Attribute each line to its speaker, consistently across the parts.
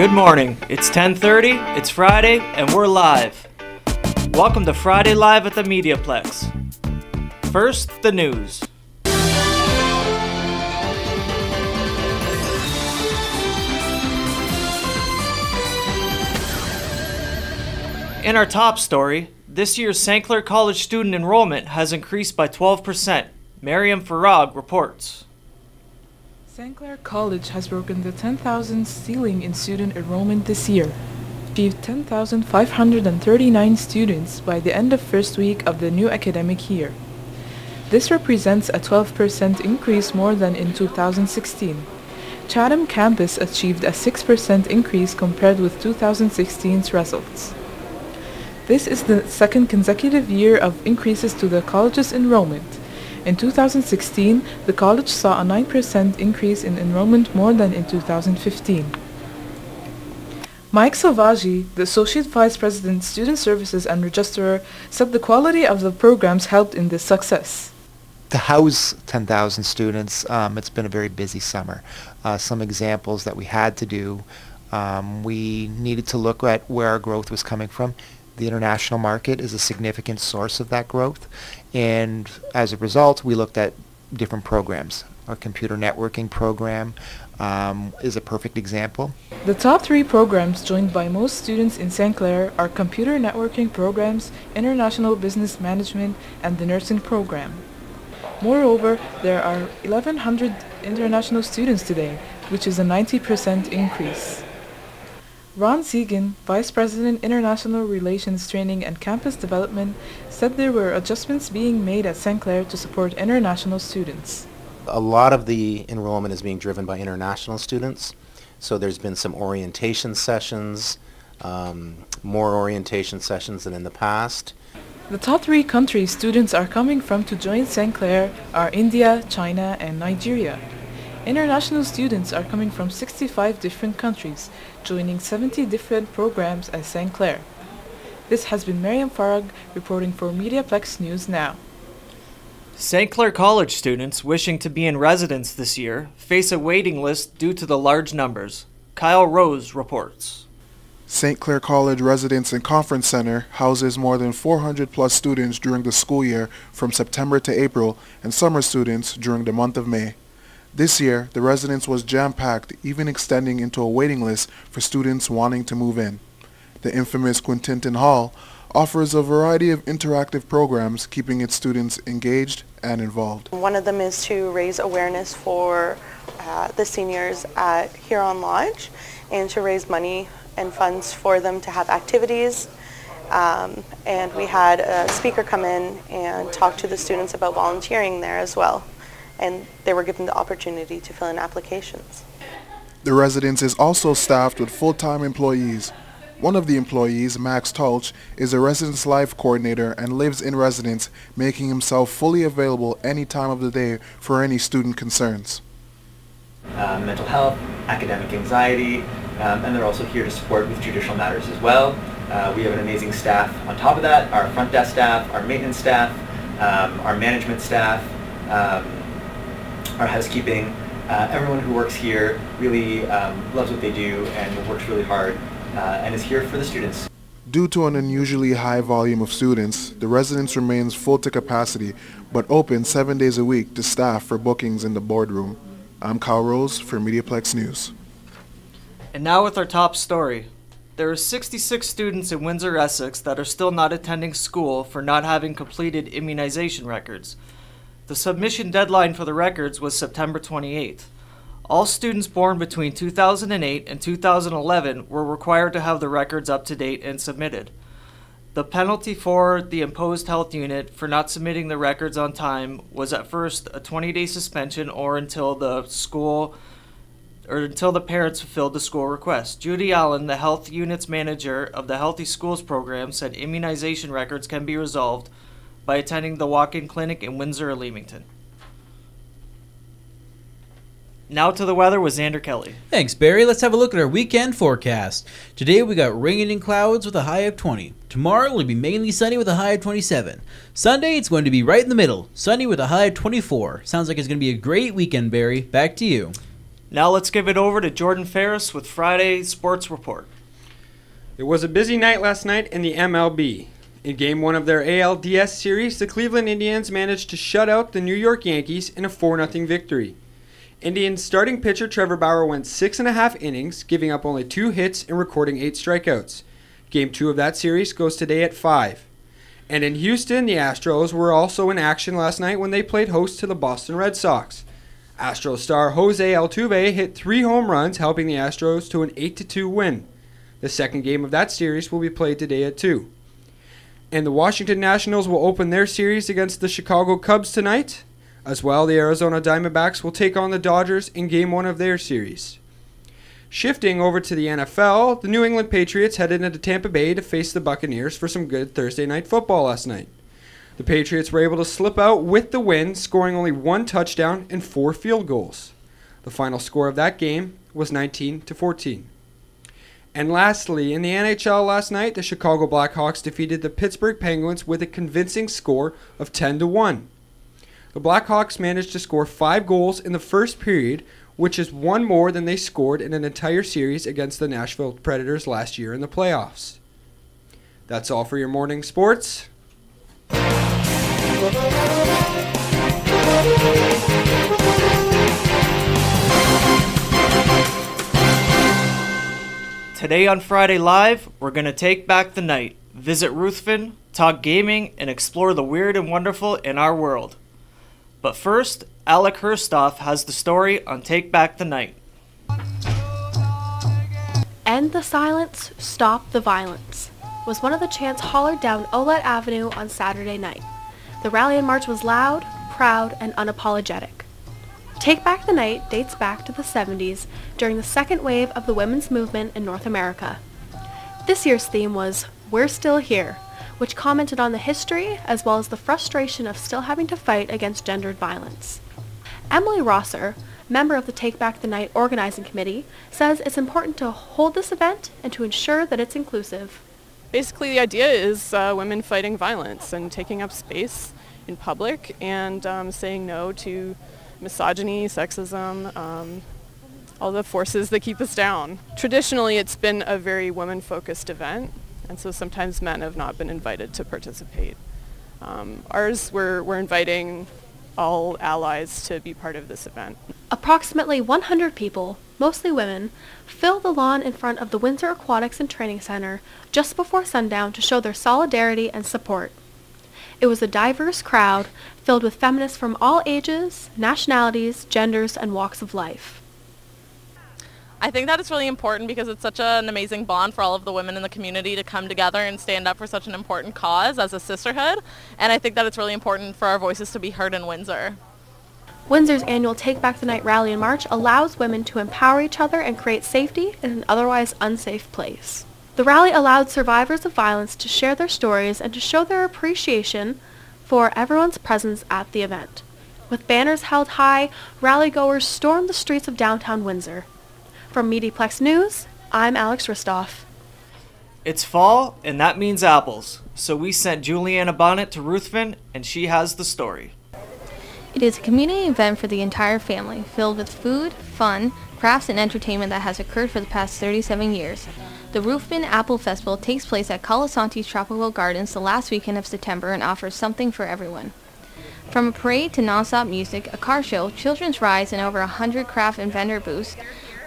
Speaker 1: Good morning. It's 10:30, it's Friday, and we're live. Welcome to Friday Live at the MediaPlex. First, the news. In our top story, this year's St. Clair College student enrollment has increased by 12%. Mariam Farag reports.
Speaker 2: St. Clair College has broken the 10,000 ceiling in student enrollment this year, achieved 10,539 students by the end of first week of the new academic year. This represents a 12% increase more than in 2016. Chatham campus achieved a 6% increase compared with 2016's results. This is the second consecutive year of increases to the college's enrollment. In 2016, the college saw a 9% increase in enrollment more than in 2015. Mike Salvaggi, the Associate Vice President, Student Services and Registrar, said the quality of the programs helped in this success.
Speaker 3: To house 10,000 students, it's been a very busy summer. Some examples that we had to do, we needed to look at where our growth was coming from. The international market is a significant source of that growth, and as a result we looked at different programs. Our computer networking program is a perfect example.
Speaker 2: The top three programs joined by most students in St. Clair are computer networking programs, international business management, and the nursing program. Moreover, there are 1,100 international students today, which is a 90% increase. Ron Segan, Vice President, International Relations Training and Campus Development, said there were adjustments being made at St. Clair to support international students.
Speaker 4: A lot of the enrollment is being driven by international students, so there's been some orientation sessions, more orientation sessions than in the past.
Speaker 2: The top three countries students are coming from to join St. Clair are India, China, and Nigeria. International students are coming from 65 different countries, joining 70 different programs at St. Clair. This has been Mariam Farag reporting for MediaPlex News Now.
Speaker 1: St. Clair College students wishing to be in residence this year face a waiting list due to the large numbers. Kyle Rose reports.
Speaker 5: St. Clair College Residence and Conference Center houses more than 400 plus students during the school year from September to April and summer students during the month of May. This year, the residence was jam-packed, even extending into a waiting list for students wanting to move in. The infamous Quintinton Hall offers a variety of interactive programs, keeping its students engaged and involved.
Speaker 6: One of them is to raise awareness for the seniors at Huron Lodge and to raise money and funds for them to have activities. And we had a speaker come in and talk to the students about volunteering there as well. And they were given the opportunity to fill in applications.
Speaker 5: The residence is also staffed with full-time employees. One of the employees, Max Tulch, is a residence life coordinator and lives in residence, making himself fully available any time of the day for any student concerns.
Speaker 7: Mental health, academic anxiety, and they're also here to support with judicial matters as well. We have an amazing staff on top of that, our front desk staff, our maintenance staff, our management staff, our housekeeping. Everyone who works here really loves what they do and works really hard and is here for the students.
Speaker 5: Due to an unusually high volume of students, the residence remains full to capacity, but open 7 days a week to staff for bookings in the boardroom. I'm Kyle Rose for MediaPlex News.
Speaker 1: And now with our top story. There are 66 students in Windsor, Essex that are still not attending school for not having completed immunization records. The submission deadline for the records was September 28th. All students born between 2008 and 2011 were required to have the records up to date and submitted. The penalty for the imposed health unit for not submitting the records on time was at first a 20-day suspension or until the parents fulfilled the school request. Judy Allen, the health unit's manager of the Healthy Schools program, said immunization records can be resolved by attending the walk-in clinic in Windsor or Leamington. Now to the weather with Zander Kelly.
Speaker 8: Thanks, Barry. Let's have a look at our weekend forecast. Today we got rain and clouds with a high of 20. Tomorrow will be mainly sunny with a high of 27. Sunday it's going to be right in the middle, sunny with a high of 24. Sounds like it's going to be a great weekend, Barry. Back to you.
Speaker 1: Now let's give it over to Jordan Ferris with Friday Sports Report.
Speaker 9: It was a busy night last night in the MLB. In Game 1 of their ALDS series, the Cleveland Indians managed to shut out the New York Yankees in a 4-0 victory. Indians starting pitcher Trevor Bauer went 6.5 innings, giving up only 2 hits and recording 8 strikeouts. Game 2 of that series goes today at 5. And in Houston, the Astros were also in action last night when they played host to the Boston Red Sox. Astros star Jose Altuve hit 3 home runs, helping the Astros to an 8-2 win. The second game of that series will be played today at 2. And the Washington Nationals will open their series against the Chicago Cubs tonight. As well, the Arizona Diamondbacks will take on the Dodgers in Game 1 of their series. Shifting over to the NFL, the New England Patriots headed into Tampa Bay to face the Buccaneers for some good Thursday night football last night. The Patriots were able to slip out with the win, scoring only 1 touchdown and 4 field goals. The final score of that game was 19-14. And lastly, in the NHL last night, the Chicago Blackhawks defeated the Pittsburgh Penguins with a convincing score of 10-1. The Blackhawks managed to score 5 goals in the first period, which is 1 more than they scored in an entire series against the Nashville Predators last year in the playoffs. That's all for your morning sports.
Speaker 1: Today on Friday Live, we're going to take back the night, visit Ruthven, talk gaming, and explore the weird and wonderful in our world. But first, Alec Herstoff has the story on Take Back the Night.
Speaker 10: End the silence, stop the violence was one of the chants hollered down Olette Avenue on Saturday night. The rally and march was loud, proud, and unapologetic. Take Back the Night dates back to the 70s during the second wave of the women's movement in North America. This year's theme was We're Still Here, which commented on the history as well as the frustration of still having to fight against gendered violence. Emily Rosser, member of the Take Back the Night organizing committee, says it's important to hold this event and to ensure that it's inclusive.
Speaker 11: Basically, the idea is women fighting violence and taking up space in public and saying no to misogyny, sexism, all the forces that keep us down. Traditionally, it's been a very women-focused event, and so sometimes men have not been invited to participate. Ours, we're inviting all allies to be part of this event.
Speaker 10: Approximately 100 people, mostly women, filled the lawn in front of the Windsor Aquatics and Training Center just before sundown to show their solidarity and support. It was a diverse crowd filled with feminists from all ages, nationalities, genders, and walks of life.
Speaker 12: I think that it's really important because it's such an amazing bond for all of the women in the community to come together and stand up for such an important cause as a sisterhood, and I think that it's really important for our voices to be heard in Windsor.
Speaker 10: Windsor's annual Take Back the Night rally and march allows women to empower each other and create safety in an otherwise unsafe place. The rally allowed survivors of violence to share their stories and to show their appreciation for everyone's presence at the event. With banners held high, rally-goers stormed the streets of downtown Windsor. From MediaPlex News, I'm Alex Ristoff.
Speaker 1: It's fall, and that means apples, so we sent Juliana Bonnet to Ruthven, and she has the story.
Speaker 13: It is a community event for the entire family, filled with food, fun, crafts, and entertainment that has occurred for the past 37 years. The Ruthven Apple Festival takes place at Colasanti's Tropical Gardens the last weekend of September and offers something for everyone. From a parade to non-stop music, a car show, children's rides, and over 100 craft and vendor booths,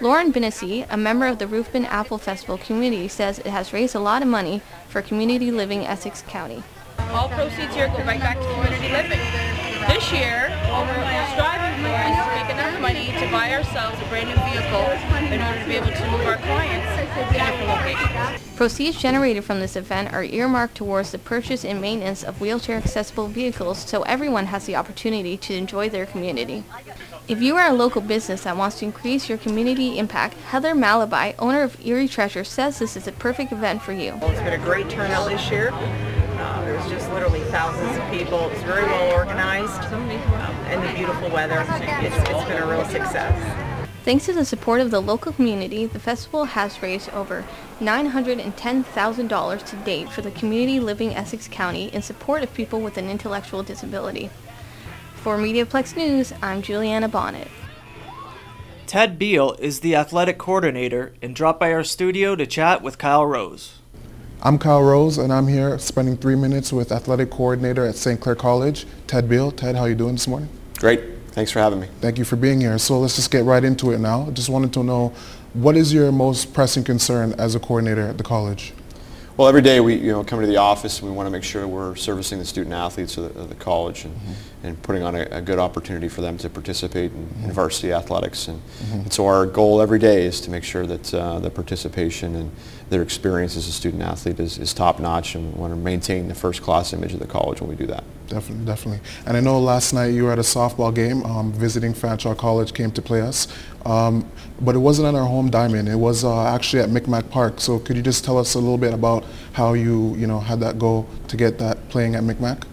Speaker 13: Lauren Binnessy, a member of the Ruthven Apple Festival community, says it has raised a lot of money for community living Essex County.
Speaker 14: All proceeds here go right back to community living. This year, we're striving for us to make enough money to buy ourselves a brand new vehicle in order to be able to move our clients to different locations.
Speaker 13: Proceeds generated from this event are earmarked towards the purchase and maintenance of wheelchair-accessible vehicles so everyone has the opportunity to enjoy their community. If you are a local business that wants to increase your community impact, Heather Malabai, owner of Erie Treasure, says this is a perfect event for you.
Speaker 15: It's been a great turnout this year. There's just literally thousands of people. It's very well organized, and the beautiful weather. It's been a real success.
Speaker 13: Thanks to the support of the local community, the festival has raised over $910,000 to date for the community living Essex County in support of people with an intellectual disability. For MediaPlex News, I'm Juliana Bonnet.
Speaker 1: Ted Beal is the athletic coordinator and dropped by our studio to chat with Kyle Rose.
Speaker 5: I'm Kyle Rose, and I'm here spending 3 minutes with athletic coordinator at St. Clair College, Ted Beal. Ted, how are you doing this morning?
Speaker 16: Great. Thanks for having me.
Speaker 5: Thank you for being here. So let's just get right into it now. I just wanted to know, what is your most pressing concern as a coordinator at the college?
Speaker 16: Well, every day we come to the office and we want to make sure we're servicing the student athletes of the college and putting on a good opportunity for them to participate in varsity athletics. And so our goal every day is to make sure that the participation and their experience as a student athlete is top notch, and we want to maintain the first class image of the college when we do that.
Speaker 5: Definitely, definitely. And I know last night you were at a softball game. Visiting Fanshawe College came to play us. But it wasn't on our home diamond. It was actually at Micmac Park. So could you just tell us a little bit about how you had that goal to get that playing at Micmac?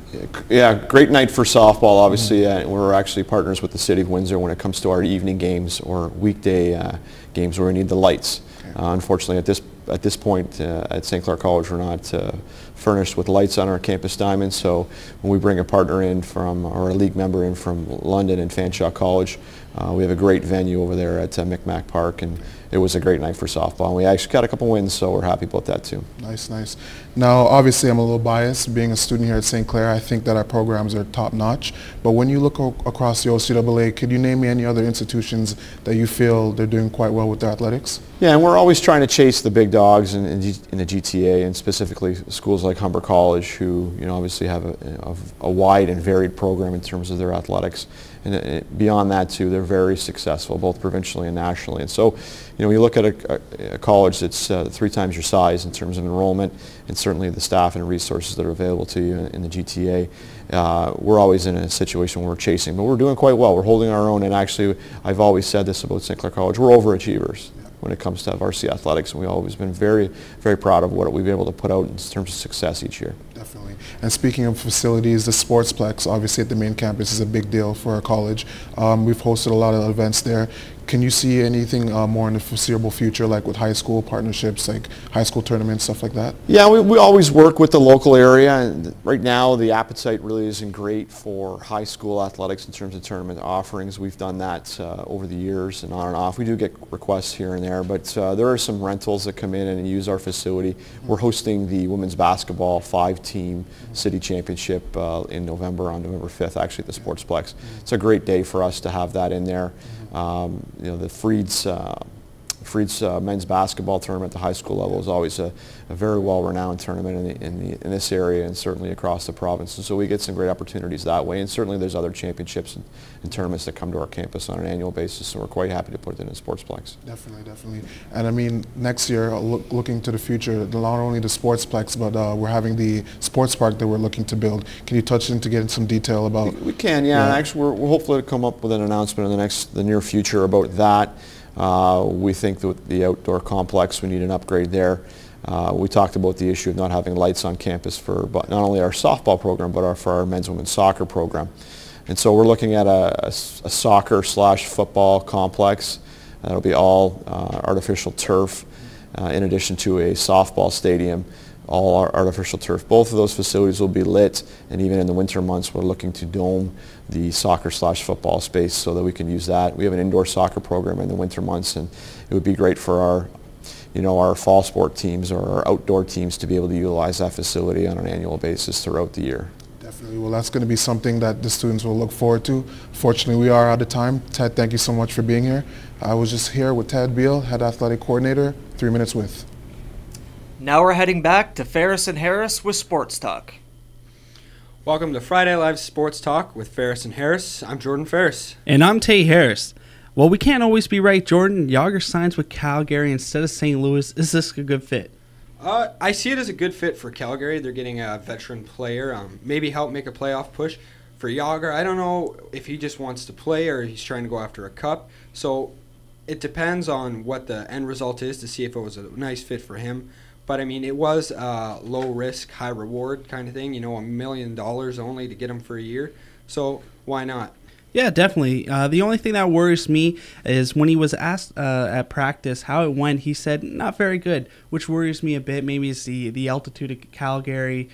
Speaker 16: Yeah, great night for softball, obviously. We're actually partners with the City of Windsor when it comes to our evening games or weekday games where we need the lights. Okay. Unfortunately, at this point at St. Clair College, we're not furnished with lights on our campus diamond. So when we bring a partner in or a league member in from London and Fanshawe College, we have a great venue over there at Micmac Park, and it was a great night for softball. And we actually got a couple wins, so we're happy about that too.
Speaker 5: Nice, nice. Now, obviously, I'm a little biased. Being a student here at St. Clair, I think that our programs are top-notch. But when you look across the OCAA, could you name me any other institutions that you feel they're doing quite well with their athletics?
Speaker 16: Yeah, and we're always trying to chase the big dogs in the GTA, and specifically schools like Humber College, who obviously have a wide and varied program in terms of their athletics. And beyond that too, they're very successful, both provincially and nationally. And so, when you look at a college that's 3 times your size in terms of enrollment, and certainly the staff and resources that are available to you in the GTA, we're always in a situation where we're chasing. But we're doing quite well. We're holding our own, and actually, I've always said this about St. Clair College, we're overachievers when it comes to varsity athletics, and we've always been very, very proud of what we've been able to put out in terms of success each year.
Speaker 5: Definitely. And speaking of facilities, the Sportsplex, obviously at the main campus, is a big deal for our college. We've hosted a lot of events there. Can you see anything more in the foreseeable future, like with high school partnerships, like high school tournaments, stuff like that?
Speaker 16: Yeah, we always work with the local area, and right now the appetite really isn't great for high school athletics in terms of tournament offerings. We've done that over the years and on and off. We do get requests here and there, but there are some rentals that come in and use our facility. We're hosting the women's basketball 5-team city championship in November, on November 5th, actually at the Sportsplex. It's a great day for us to have that in there. The Freed's men's basketball tournament at the high school level is always a very well-renowned tournament in this area and certainly across the province. And so we get some great opportunities that way. And certainly there's other championships and tournaments that come to our campus on an annual basis, and we're quite happy to put it in a Sportsplex.
Speaker 5: Definitely, definitely. And I mean, next year, looking to the future, not only the Sportsplex, but we're having the sports park that we're looking to build. Can you touch into getting some detail about?
Speaker 16: We can, yeah. And actually, we're hopefully to come up with an announcement in the near future about that. We think that the outdoor complex, we need an upgrade there. We talked about the issue of not having lights on campus for not only our softball program, but for our men's and women's soccer program. And so we're looking at a soccer/football complex. That'll be all artificial turf, in addition to a softball stadium, all artificial turf. Both of those facilities will be lit, and even in the winter months we're looking to dome the soccer/football space so that we can use that. We have an indoor soccer program in the winter months, and it would be great for our fall sport teams or our outdoor teams to be able to utilize that facility on an annual basis throughout the year.
Speaker 5: Definitely. Well, that's going to be something that the students will look forward to. Fortunately, we are out of time. Ted, thank you so much for being here. I was just here with Ted Beal, Head Athletic Coordinator, 3 Minutes With.
Speaker 1: Now we're heading back to Ferris and Harris with Sports Talk.
Speaker 9: Welcome to Friday Live Sports Talk with Ferris and Harris. I'm Jordan Ferris.
Speaker 17: And I'm Tate Harris. Well, we can't always be right, Jordan. Yager signs with Calgary instead of St. Louis. Is this a good fit?
Speaker 9: I see it as a good fit for Calgary. They're getting a veteran player, maybe help make a playoff push. For Yager, I don't know if he just wants to play or he's trying to go after a cup. So it depends on what the end result is to see if it was a nice fit for him. But, I mean, it was a low-risk, high-reward kind of thing, $1 million only to get him for a year. So why not?
Speaker 17: Yeah, definitely. The only thing that worries me is when he was asked at practice how it went, he said, not very good, which worries me a bit. Maybe it's the altitude of Calgary.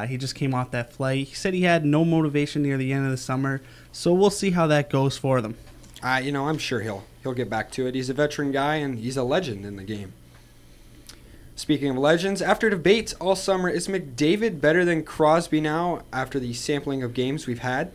Speaker 17: He just came off that flight. He said he had no motivation near the end of the summer, so we'll see how that goes for them.
Speaker 9: I'm sure he'll get back to it. He's a veteran guy, and he's a legend in the game. Speaking of legends, after debates all summer, is McDavid better than Crosby now after the sampling of games we've had?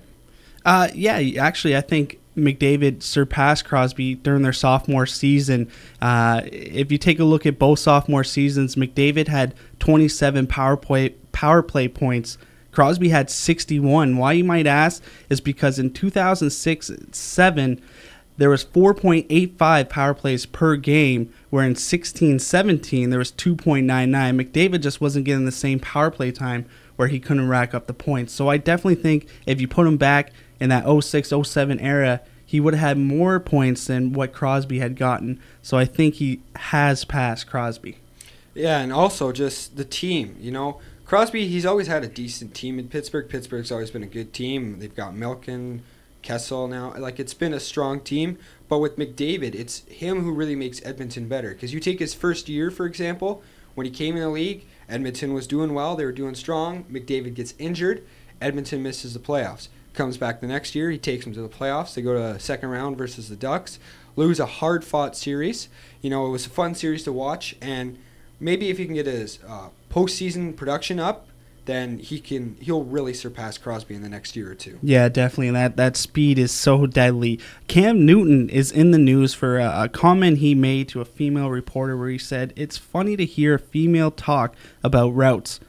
Speaker 17: Yeah, actually, I think McDavid surpassed Crosby during their sophomore season. If you take a look at both sophomore seasons, McDavid had 27 power play points. Crosby had 61. Why, you might ask, is because in 2006-7, there was 4.85 power plays per game, where in 16-17 there was 2.99. McDavid just wasn't getting the same power play time where he couldn't rack up the points. So I definitely think if you put him back in that 06-07 era, he would have had more points than what Crosby had gotten. So I think he has passed Crosby.
Speaker 9: Yeah, and also just the team, Crosby, he's always had a decent team in Pittsburgh. Pittsburgh's always been a good team. They've got Malkin, Kessel now. It's been a strong team. But with McDavid, it's him who really makes Edmonton better. Because you take his first year, for example, when he came in the league, Edmonton was doing well. They were doing strong. McDavid gets injured. Edmonton misses the playoffs. Comes back the next year. He takes them to the playoffs. They go to the second round versus the Ducks. Lose a hard-fought series. It was a fun series to watch. And maybe if he can get his postseason production up, then he'll really surpass Crosby in the next year or two.
Speaker 17: Yeah, definitely. And that speed is so deadly. Cam Newton is in the news for a comment he made to a female reporter where he said, "It's funny to hear a female talk about routes."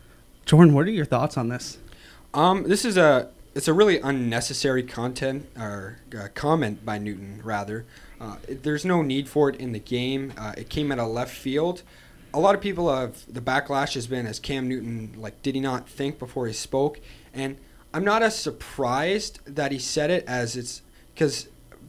Speaker 17: Jordan, what are your thoughts on this?
Speaker 9: It's a really unnecessary comment by Newton, rather. There's no need for it in the game. It came out of left field. A lot of people the backlash has been, as Cam Newton, did he not think before he spoke? And I'm not as surprised that he said it as it's because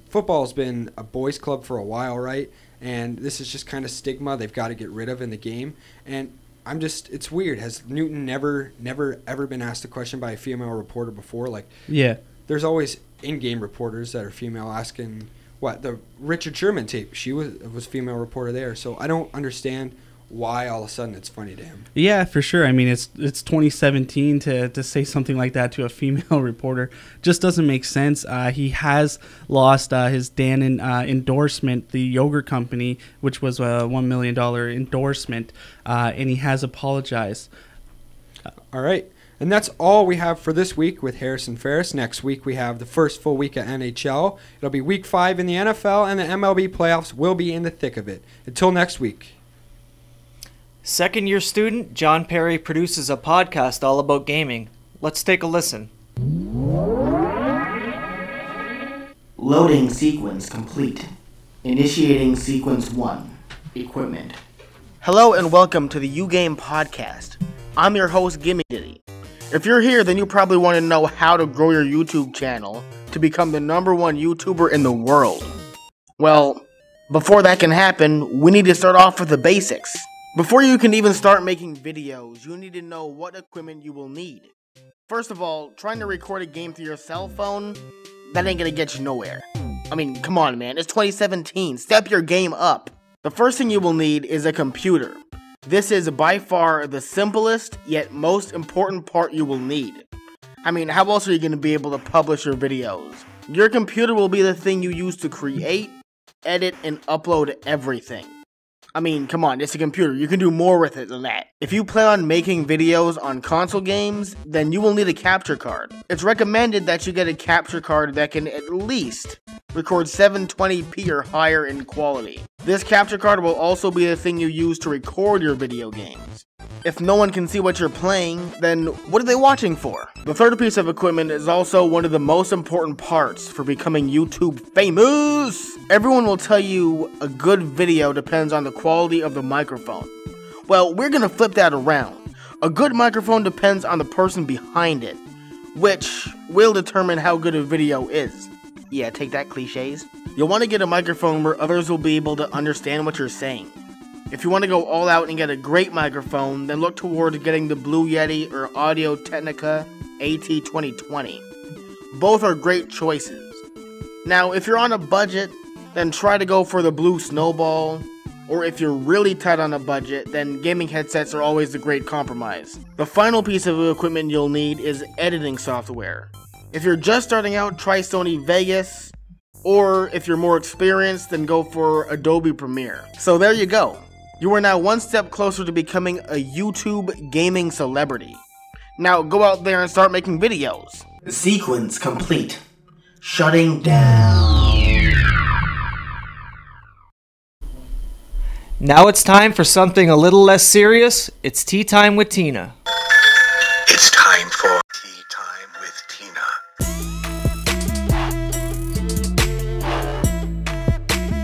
Speaker 9: football's been a boys' club for a while, right? And this is just kind of stigma they've got to get rid of in the game. And it's weird. Has Newton never ever been asked a question by a female reporter before?
Speaker 17: Yeah.
Speaker 9: There's always in-game reporters that are female asking, the Richard Sherman tape, she was female reporter there. So I don't understand why all of a sudden it's funny to him.
Speaker 17: Yeah, for sure. I mean, it's 2017 to say something like that to a female reporter just doesn't make sense. He has lost his Dannon endorsement, the yogurt company, which was a $1 million endorsement, and he has apologized.
Speaker 9: All right. And that's all we have for this week with Harris and Ferris. Next week we have the first full week of NHL. It'll be week 5 in the NFL, and the MLB playoffs will be in the thick of it. Until next week.
Speaker 1: Second-year student John Perry produces a podcast all about gaming. Let's take a listen.
Speaker 18: Loading sequence complete. Initiating sequence 1. Equipment. Hello and welcome to the U-Game Podcast. I'm your host, Gimme Diddy. If you're here, then you probably want to know how to grow your YouTube channel to become the #1 YouTuber in the world. Well, before that can happen, we need to start off with the basics. Before you can even start making videos, you need to know what equipment you will need. First of all, trying to record a game through your cell phone, that ain't gonna get you nowhere. I mean, come on, man, it's 2017, step your game up. The first thing you will need is a computer. This is by far the simplest, yet most important part you will need. I mean, how else are you gonna be able to publish your videos? Your computer will be the thing you use to create, edit, and upload everything. I mean, come on, it's a computer. You can do more with it than that. If you plan on making videos on console games, then you will need a capture card. It's recommended that you get a capture card that can at least record 720p or higher in quality. This capture card will also be the thing you use to record your video games. If no one can see what you're playing, then what are they watching for? The third piece of equipment is also one of the most important parts for becoming YouTube famous. Everyone will tell you a good video depends on the quality of the microphone. Well, we're gonna flip that around. A good microphone depends on the person behind it, which will determine how good a video is. Yeah, take that, cliches. You'll want to get a microphone where others will be able to understand what you're saying. If you want to go all out and get a great microphone, then look towards getting the Blue Yeti or Audio-Technica AT2020. Both are great choices. Now, if you're on a budget, then try to go for the Blue Snowball, or if you're really tight on a budget, then gaming headsets are always a great compromise. The final piece of equipment you'll need is editing software. If you're just starting out, try Sony Vegas, Or if you're more experienced, then go for Adobe Premiere. So there you go. You are now one step closer to becoming a YouTube gaming celebrity. Now go out there and start making videos. Sequence complete. Shutting down.
Speaker 1: Now it's time for something a little less serious. It's Tea Time with Tina.
Speaker 19: It's time for Tea Time with Tina.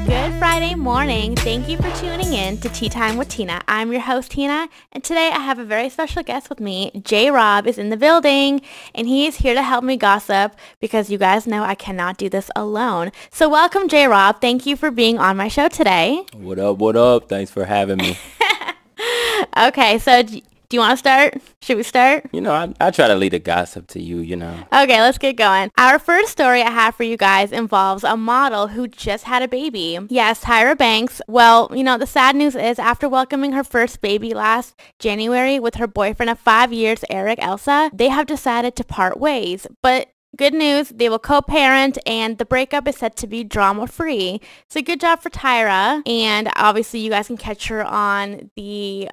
Speaker 20: Good Friday morning. Thank you for tuning in to Tea Time with Tina. I'm your host, Tina, and today I have a very special guest with me. J-Rob is in the building, and he is here to help me gossip because you guys know I cannot do this alone. So welcome, J-Rob. Thank you for being on my show today.
Speaker 21: What up, what up? Thanks for having me.
Speaker 20: Okay, so do you want to start? Should we start?
Speaker 21: You know, I try to lead a gossip to you, you know.
Speaker 20: Okay, let's get going. Our first story I have for you guys involves a model who just had a baby. Yes, Tyra Banks. Well, you know, the sad news is after welcoming her first baby last January with her boyfriend of 5 years, Eric Elsa, they have decided to part ways. But good news, they will co-parent, and the breakup is set to be drama-free. So good job for Tyra, and obviously you guys can catch her on the,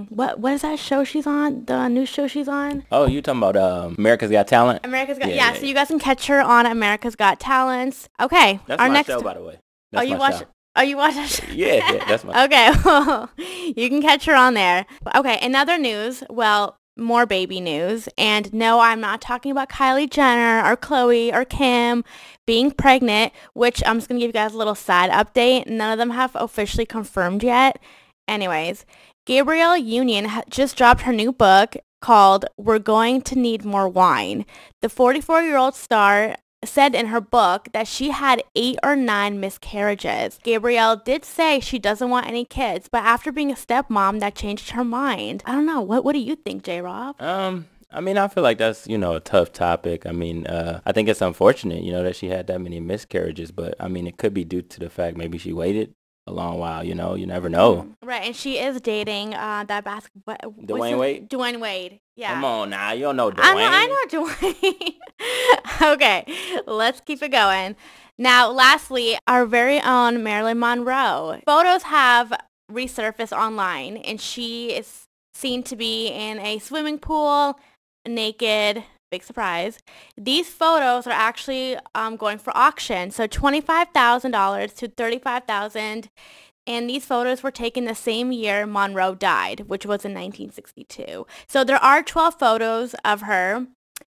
Speaker 20: what is that show she's on? The new show she's on?
Speaker 21: Oh, you talking about America's Got Talent?
Speaker 20: America's Got, yeah, so you guys can catch her on America's Got Talents. Okay,
Speaker 21: that's
Speaker 20: our
Speaker 21: my
Speaker 20: next
Speaker 21: show, by the way.
Speaker 20: That's you watch?
Speaker 21: Show.
Speaker 20: Oh, you watch that show?
Speaker 21: Yeah, that's my
Speaker 20: Okay, well, you can catch her on there. Okay, in other news, well, more baby news, and no, I'm not talking about Kylie Jenner or Khloe or Kim being pregnant, which I'm just gonna give you guys a little side update. None of them have officially confirmed yet. Anyways, Gabrielle Union just dropped her new book called We're Going to Need More Wine. The 44-year-old star said in her book that she had 8 or 9 miscarriages. Gabrielle did say she doesn't want any kids, but after being a stepmom, that changed her mind. I don't know. What do you think, J-Rob?
Speaker 21: I mean, I feel like that's, you know, a tough topic. I mean, I think it's unfortunate, you know, that she had that many miscarriages, but I mean, it could be due to the fact maybe she waited a long while, you know, you never know.
Speaker 20: Right, and she is dating that basketball.
Speaker 21: Dwayne Wade?
Speaker 20: Dwayne Wade, yeah.
Speaker 21: Come on now, you don't know Dwayne.
Speaker 20: I know Dwayne. Okay, let's keep it going. Now, lastly, our very own Marilyn Monroe. Photos have resurfaced online, and she is seen to be in a swimming pool, naked. Big surprise. These photos are actually going for auction. So $25,000 to $35,000. And these photos were taken the same year Monroe died, which was in 1962. So there are 12 photos of her.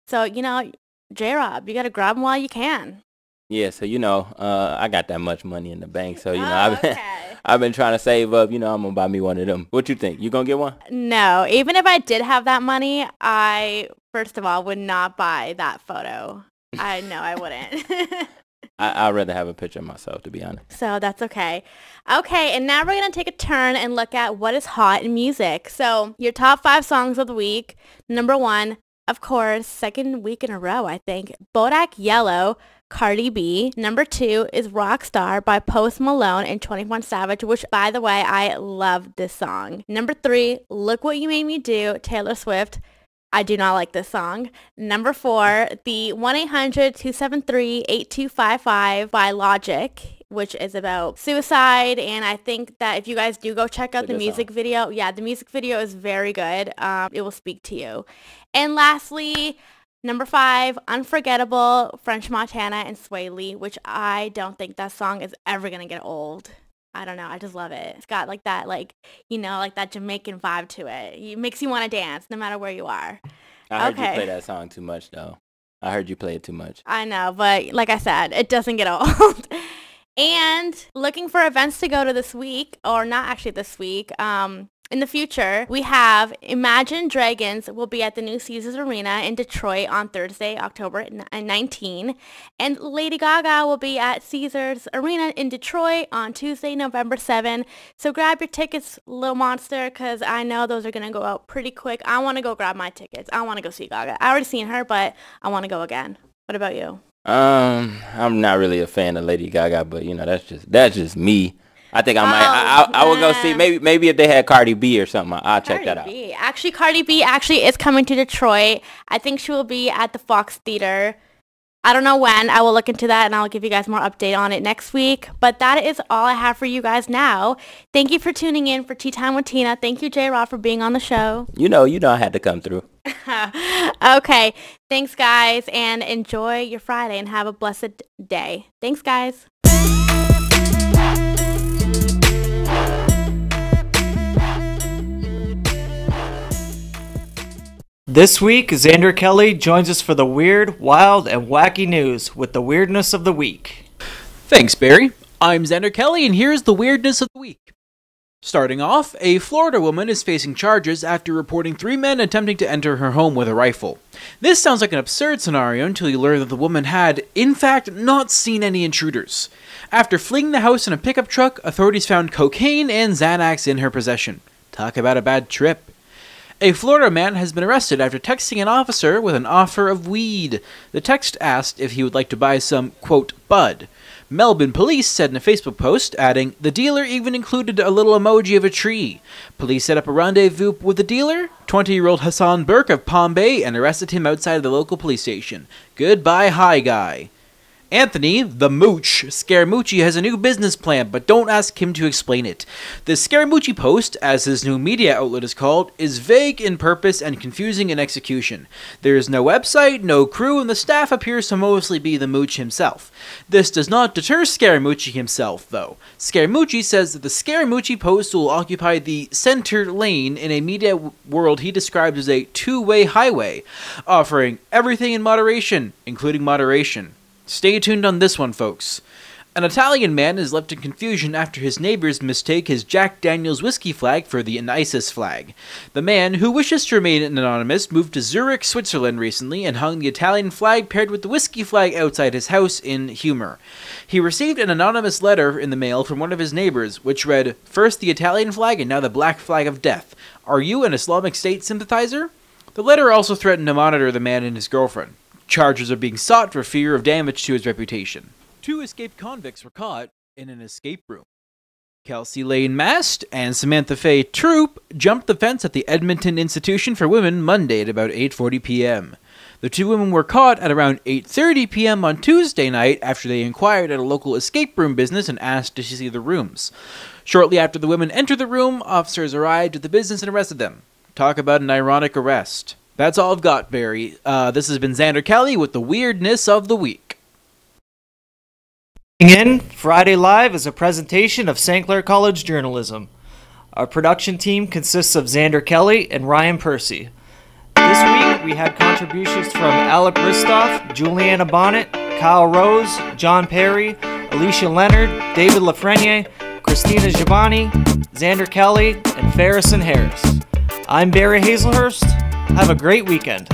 Speaker 20: So, you know, J-Rob, you got to grab them while you can.
Speaker 21: Yeah, so, you know, I got that much money in the bank. So, you know, I've been trying to save up. You know, I'm going to buy me one of them. What you think? You going to get one?
Speaker 20: No. Even if I did have that money, I, first of all, would not buy that photo. I wouldn't.
Speaker 21: I'd rather have a picture of myself, to be honest.
Speaker 20: So that's okay. Okay, and now we're going to take a turn and look at what is hot in music. So your top 5 songs of the week. Number 1, of course, second week in a row, I think, Bodak Yellow, Cardi B. Number 2 is Rockstar by Post Malone and 21 Savage, which, by the way, I love this song. Number 3, Look What You Made Me Do, Taylor Swift. I do not like this song. Number 4, the 1-800-273-8255 by Logic, which is about suicide. And I think that if you guys do go check out the music video, yeah, the music video is very good. It will speak to you. And lastly, number 5, Unforgettable, French Montana and Sway Lee, which I don't think that song is ever going to get old. I don't know. I just love it. It's got like that, like, you know, like that Jamaican vibe to it. It makes you want to dance no matter where you are.
Speaker 21: I heard you play that song too much, though. I heard you play it too much.
Speaker 20: I know, but like I said, it doesn't get old. And looking for events to go to this week, or not actually this week, in the future, we have Imagine Dragons will be at the new Caesars Arena in Detroit on Thursday, October 19. And Lady Gaga will be at Caesars Arena in Detroit on Tuesday, November 7. So grab your tickets, Little Monster, because I know those are going to go out pretty quick. I want to go grab my tickets. I want to go see Gaga. I already seen her, but I want to go again. What about you?
Speaker 21: I'm not really a fan of Lady Gaga, but, you know, that's just me. I think I will go see, maybe if they had Cardi B or something, I'll check that out.
Speaker 20: Actually, Cardi B is coming to Detroit. I think she will be at the Fox Theater I don't know when. I will look into that and I'll give you guys more update on it next week. But that is all I have for you guys now. Thank you for tuning in for Tea Time with Tina. Thank you, J-Rod, for being on the show.
Speaker 21: You know I had to come through.
Speaker 20: Okay. Thanks, guys, and enjoy your Friday and have a blessed day. Thanks, guys.
Speaker 1: This week, Zander Kelly joins us for the weird, wild, and wacky news with the weirdness of the week.
Speaker 8: Thanks, Barry. I'm Zander Kelly, and here's the weirdness of the week. Starting off, a Florida woman is facing charges after reporting 3 men attempting to enter her home with a rifle. This sounds like an absurd scenario until you learn that the woman had, in fact, not seen any intruders. After fleeing the house in a pickup truck, authorities found cocaine and Xanax in her possession. Talk about a bad trip. A Florida man has been arrested after texting an officer with an offer of weed. The text asked if he would like to buy some, quote, bud. Melbourne police said in a Facebook post, adding, the dealer even included a little emoji of a tree. Police set up a rendezvous with the dealer, 20-year-old Hassan Burke of Palm Bay, and arrested him outside of the local police station. Goodbye, hi guy. Anthony, the Mooch, Scaramucci has a new business plan, but don't ask him to explain it. The Scaramucci post, as his new media outlet is called, is vague in purpose and confusing in execution. There is no website, no crew, and the staff appears to mostly be the Mooch himself. This does not deter Scaramucci himself, though. Scaramucci says that the Scaramucci post will occupy the center lane in a media world he describes as a two-way highway, offering everything in moderation, including moderation. Stay tuned on this one, folks. An Italian man is left in confusion after his neighbors mistake his Jack Daniels whiskey flag for the ISIS flag. The man, who wishes to remain anonymous, moved to Zurich, Switzerland recently and hung the Italian flag paired with the whiskey flag outside his house in humor. He received an anonymous letter in the mail from one of his neighbors, which read, "First the Italian flag and now the black flag of death. Are you an Islamic State sympathizer?" The letter also threatened to monitor the man and his girlfriend. Charges are being sought for fear of damage to his reputation. 2 escaped convicts were caught in an escape room. Kelsey Lane Mast and Samantha Faye Troop jumped the fence at the Edmonton Institution for Women Monday at about 8:40 p.m. The 2 women were caught at around 8:30 p.m. on Tuesday night after they inquired at a local escape room business and asked to see the rooms. Shortly after the women entered the room, officers arrived at the business and arrested them. Talk about an ironic arrest. That's all I've got, Barry. This has been Zander Kelly with the weirdness of the week.
Speaker 1: In Friday Live is a presentation of St. Clair College journalism. Our production team consists of Zander Kelly and Ryan Percy. This week we had contributions from Alec Ristoff, Juliana Bonnet, Kyle Rose, John Perry, Alicia Leonard, David Lafreniere, Christina Giovanni, Zander Kelly, and Ferris and Harris. I'm Barry Hazelhurst. Have a great weekend.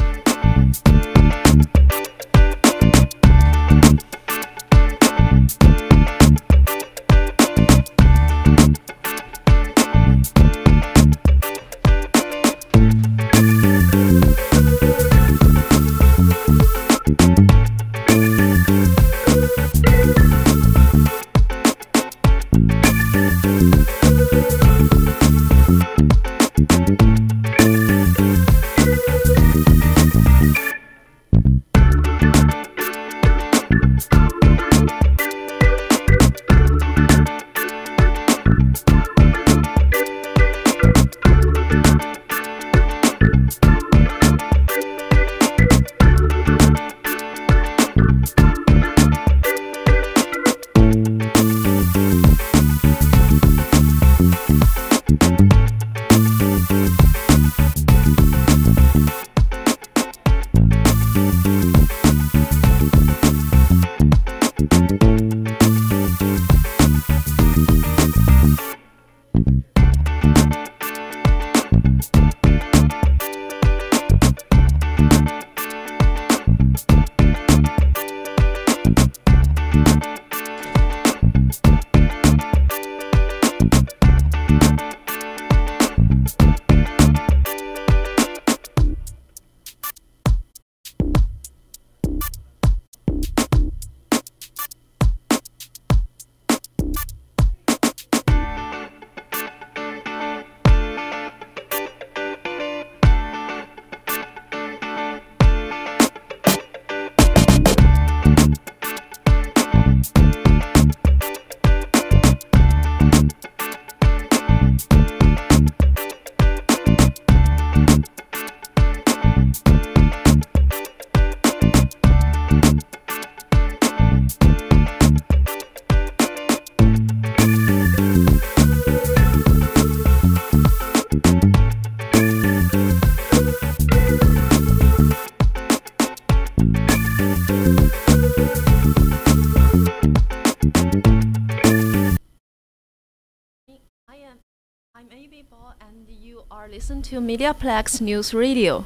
Speaker 3: are listening to MediaPlex News Radio.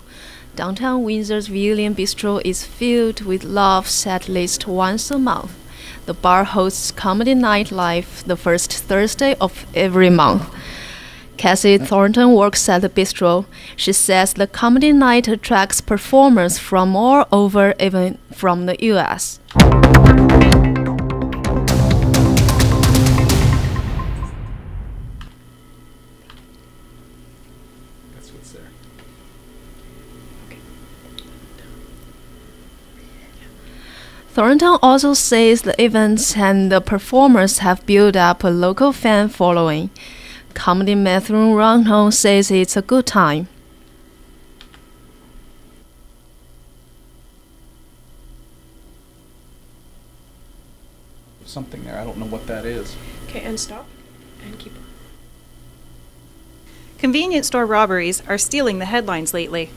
Speaker 3: Downtown Windsor's Villian Bistro is filled with laughs at least once a month. The bar hosts Comedy Night Live the first Thursday of every month. Kaci Thornton works at the bistro. She says the comedy night attracts performers from all over, even from the U.S.
Speaker 22: That's what's there.
Speaker 3: Thornton also says the events and the performers have built up a local fan following. Comedy Matthew Ronhon says it's a good time.
Speaker 22: Something there. I don't know what that is.
Speaker 23: Okay, and stop. And keep on.
Speaker 24: Convenience store robberies are stealing the headlines lately.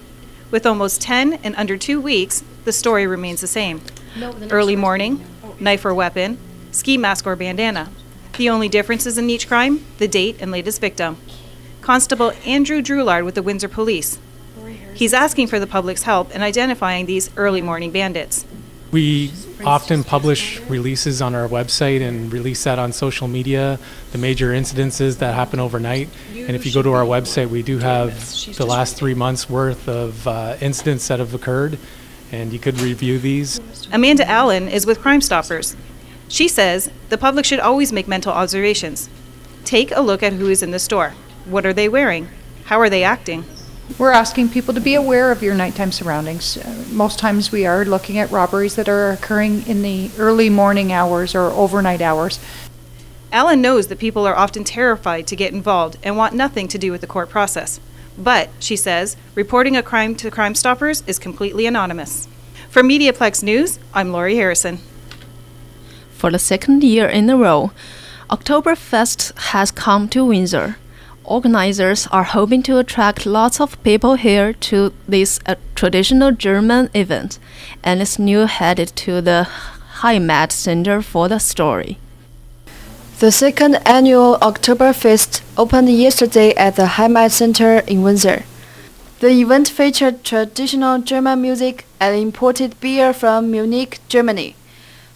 Speaker 24: With almost 10 in under 2 weeks, the story remains the same. Early morning, knife or weapon, ski mask or bandana. The only differences in each crime, the date and latest victim. Constable Andrew Droulard with the Windsor Police. He's asking for the public's help in identifying these early morning bandits.
Speaker 25: We often publish releases on our website and release that on social media, the major incidences that happen overnight. And if you go to our website, we do have the last 3 months worth of incidents that have occurred, and you could review these.
Speaker 24: Amanda Allen is with Crime Stoppers. She says the public should always make mental observations. Take a look at who is in the store. What are they wearing? How are they acting?
Speaker 26: We're asking people to be aware of your nighttime surroundings. Most times we are looking at robberies that are occurring in the early morning hours or overnight hours.
Speaker 24: Allen knows that people are often terrified to get involved and want nothing to do with the court process. But, she says, reporting a crime to Crime Stoppers is completely anonymous. For MediaPlex News, I'm Lori Harrison.
Speaker 3: For the second year in a row, Oktoberfest has come to Windsor. Organizers are hoping to attract lots of people here to this traditional German event, and is now headed to the Heimat Center for the story.
Speaker 27: The second annual Oktoberfest opened yesterday at the Heimat Center in Windsor. The event featured traditional German music and imported beer from Munich, Germany.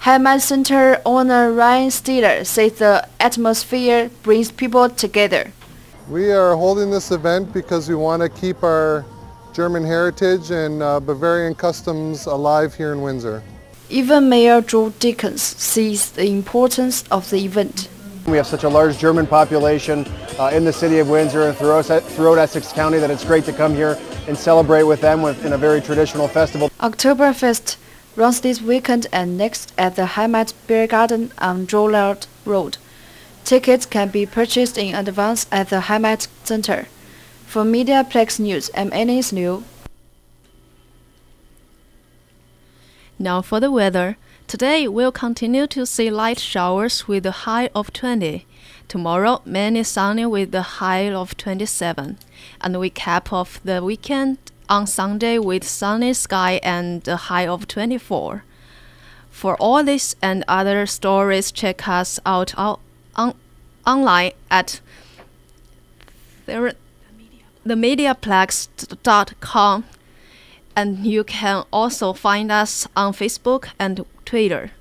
Speaker 27: Heimat Center owner Ryan Steeler says the atmosphere brings people together.
Speaker 28: We are holding this event because we want to keep our German heritage and Bavarian customs alive here in Windsor.
Speaker 27: Even Mayor Joe Dickens sees the importance of the event.
Speaker 29: We have such a large German population in the city of Windsor and throughout Essex County that it's great to come here and celebrate with them in a very traditional festival.
Speaker 27: Oktoberfest runs this weekend and next at the Heimat Beer Garden on Droulard Road. Tickets can be purchased in advance at the Heimat Center. For MediaPlex News, I'm Annie's Liu.
Speaker 3: Now for the weather. Today we'll continue to see light showers with a high of 20. Tomorrow, mainly sunny with a high of 27. And we cap off the weekend on Sunday with sunny sky and a high of 24. For all this and other stories, check us out online at themediaplex.com, and you can also find us on Facebook and Twitter.